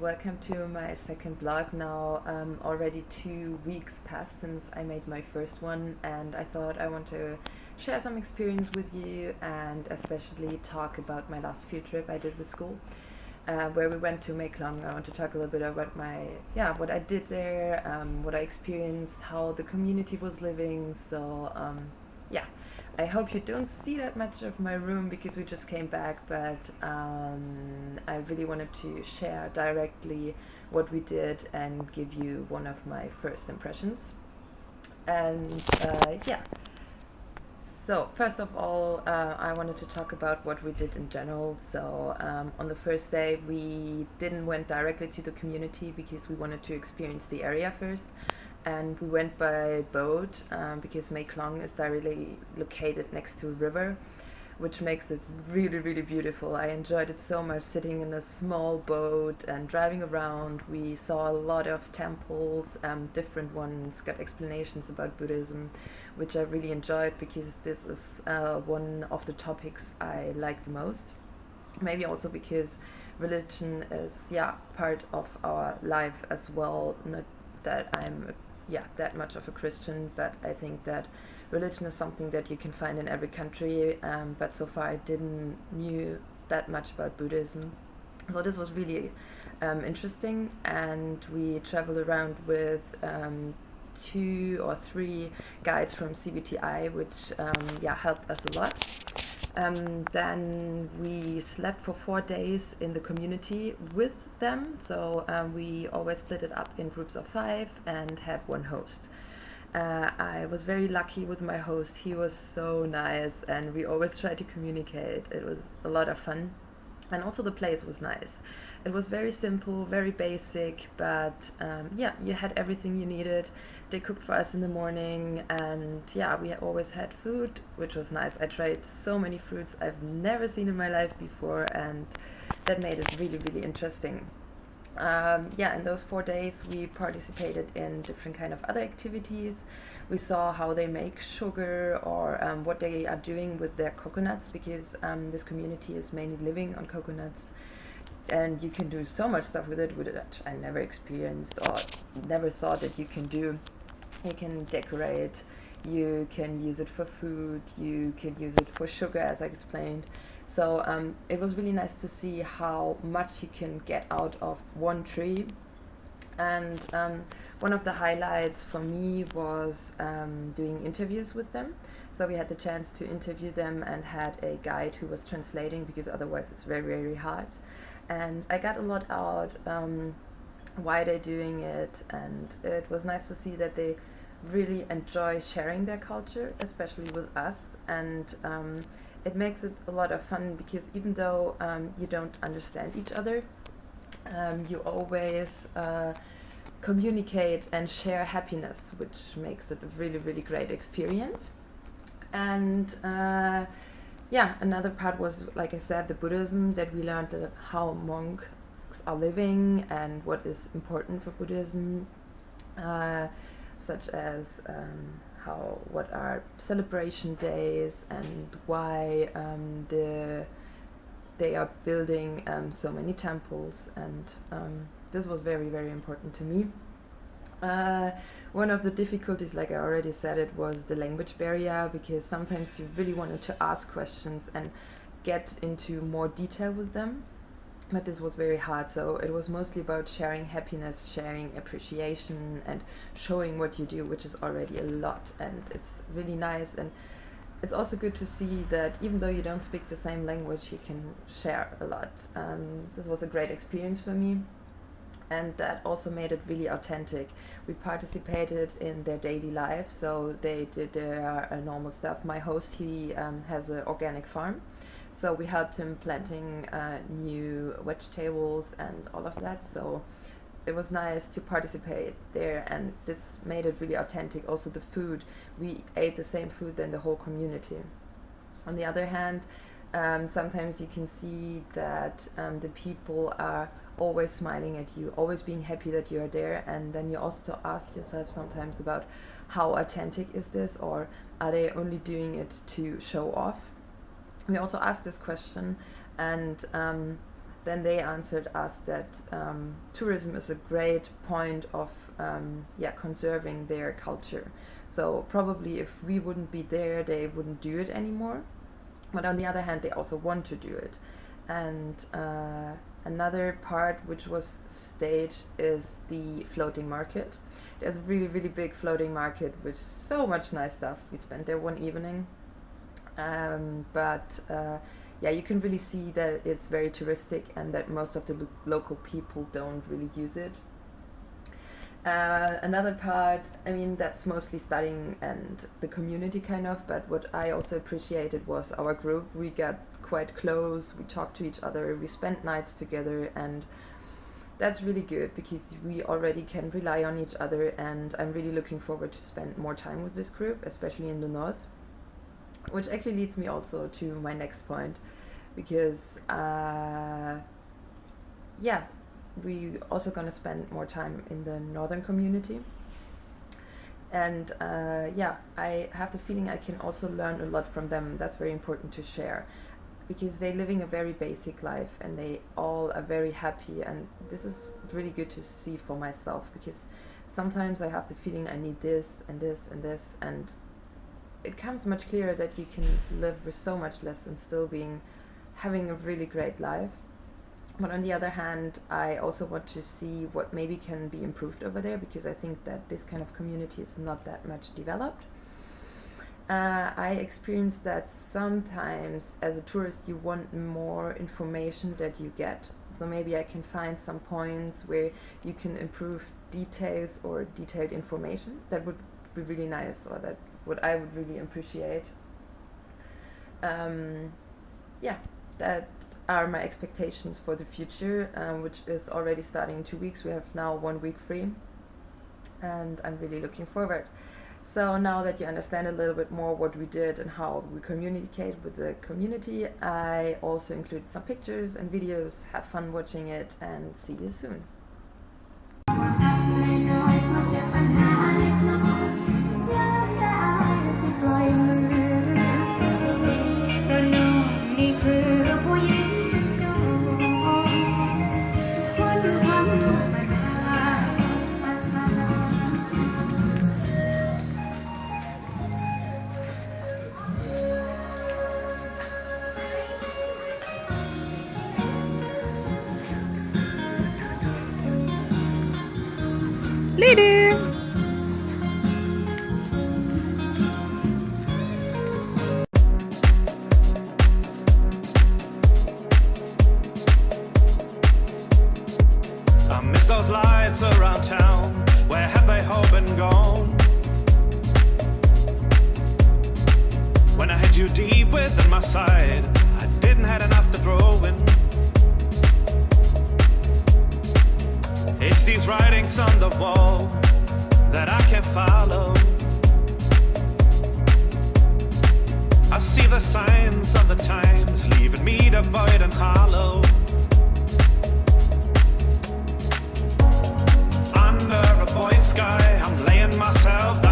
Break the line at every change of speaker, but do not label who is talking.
welcome to my second blog. Now, already 2 weeks passed since I made my first one, and I thought I want to share some experience with you and especially talk about my last field trip I did with school, where we went to Meklong. I want to talk a little bit about what I did there, what I experienced, how the community was living. Yeah. I hope you don't see that much of my room because we just came back, but I really wanted to share directly what we did and give you one of my first impressions. And yeah, so first of all, I wanted to talk about what we did in general. So on the first day, we didn't went directly to the community because we wanted to experience the area first, and we went by boat because Meklong is directly located next to a river, which makes it really, really beautiful. I enjoyed it so much sitting in a small boat and driving around. We saw a lot of temples, different ones, got explanations about Buddhism, which I really enjoyed because this is one of the topics I like the most. Maybe also because religion is part of our life as well. Not that I'm that much of a Christian, but I think that religion is something that you can find in every country, but so far I didn't knew that much about Buddhism. So this was really interesting, and we traveled around with 2 or 3 guides from CBTI, which helped us a lot. Then we slept for 4 days in the community with them, so we always split it up in groups of 5 and had one host. I was very lucky with my host. He was so nice, and we always tried to communicate. It was a lot of fun, and also the place was nice. It was very simple, very basic, but you had everything you needed. They cooked for us in the morning, and we always had food, which was nice. I tried so many fruits I've never seen in my life before, and that made it really, really interesting. In those 4 days we participated in different kind of other activities. We saw how they make sugar, or what they are doing with their coconuts, because this community is mainly living on coconuts, and you can do so much stuff with it that I never experienced or never thought that you can do. You can decorate, you can use it for food, you can use it for sugar, as I explained. So it was really nice to see how much you can get out of one tree. And one of the highlights for me was doing interviews with them. So we had the chance to interview them and had a guide who was translating, because otherwise it's very, very hard. And I got a lot out why they're doing it, and it was nice to see that they really enjoy sharing their culture, especially with us. And it makes it a lot of fun because even though you don't understand each other, you always communicate and share happiness, which makes it a really, really great experience. And another part was, like I said, the Buddhism, that we learned how monks are living and what is important for Buddhism, such as what are celebration days and why they are building so many temples, and this was very, very important to me. One of the difficulties, like I already said, it was the language barrier, because sometimes you really wanted to ask questions and get into more detail with them, but this was very hard. So it was mostly about sharing happiness, sharing appreciation, and showing what you do, which is already a lot, and it's really nice. And it's also good to see that even though you don't speak the same language, you can share a lot. This was a great experience for me, and that also made it really authentic. We participated in their daily life, so they did their normal stuff. My host, he has an organic farm, so we helped him planting new vegetables and all of that. So it was nice to participate there, and this made it really authentic. Also the food, we ate the same food than the whole community. On the other hand, sometimes you can see that the people are always smiling at you, always being happy that you are there, and then you also ask yourself sometimes about how authentic is this, or are they only doing it to show off? We also asked this question, and then they answered us that tourism is a great point of conserving their culture. So probably if we wouldn't be there, they wouldn't do it anymore. But on the other hand, they also want to do it. And another part which was staged is the floating market. There's a really, really big floating market with so much nice stuff. We spent there one evening. You can really see that it's very touristic and that most of the local people don't really use it. Another part, that's mostly studying and the community kind of, but what I also appreciated was our group. We got quite close, we talked to each other, we spent nights together, and that's really good because we already can rely on each other, and I'm really looking forward to spend more time with this group, especially in the north. Which actually leads me also to my next point, because we also gonna spend more time in the northern community, and I have the feeling I can also learn a lot from them. That's very important to share, because they're living a very basic life and they all are very happy, and this is really good to see for myself, because sometimes I have the feeling I need this and this and this, and it comes much clearer that you can live with so much less and still having a really great life. But on the other hand, I also want to see what maybe can be improved over there, because I think that this kind of community is not that much developed. I experienced that sometimes as a tourist you want more information that you get. So maybe I can find some points where you can improve details or detailed information. That would be really nice, or that what I would really appreciate. That are my expectations for the future, which is already starting in 2 weeks. We have now 1 week free, and I'm really looking forward. So now that you understand a little bit more what we did and how we communicate with the community, I also included some pictures and videos. Have fun watching it, and see you soon.
Later!
I miss those lights around town. Where have they all been gone? When I had you deep within my side, I didn't have enough to throw in. It's these writings on the wall that I can't follow. I see the signs of the times, leaving me devoid and hollow. Under a void sky, I'm laying myself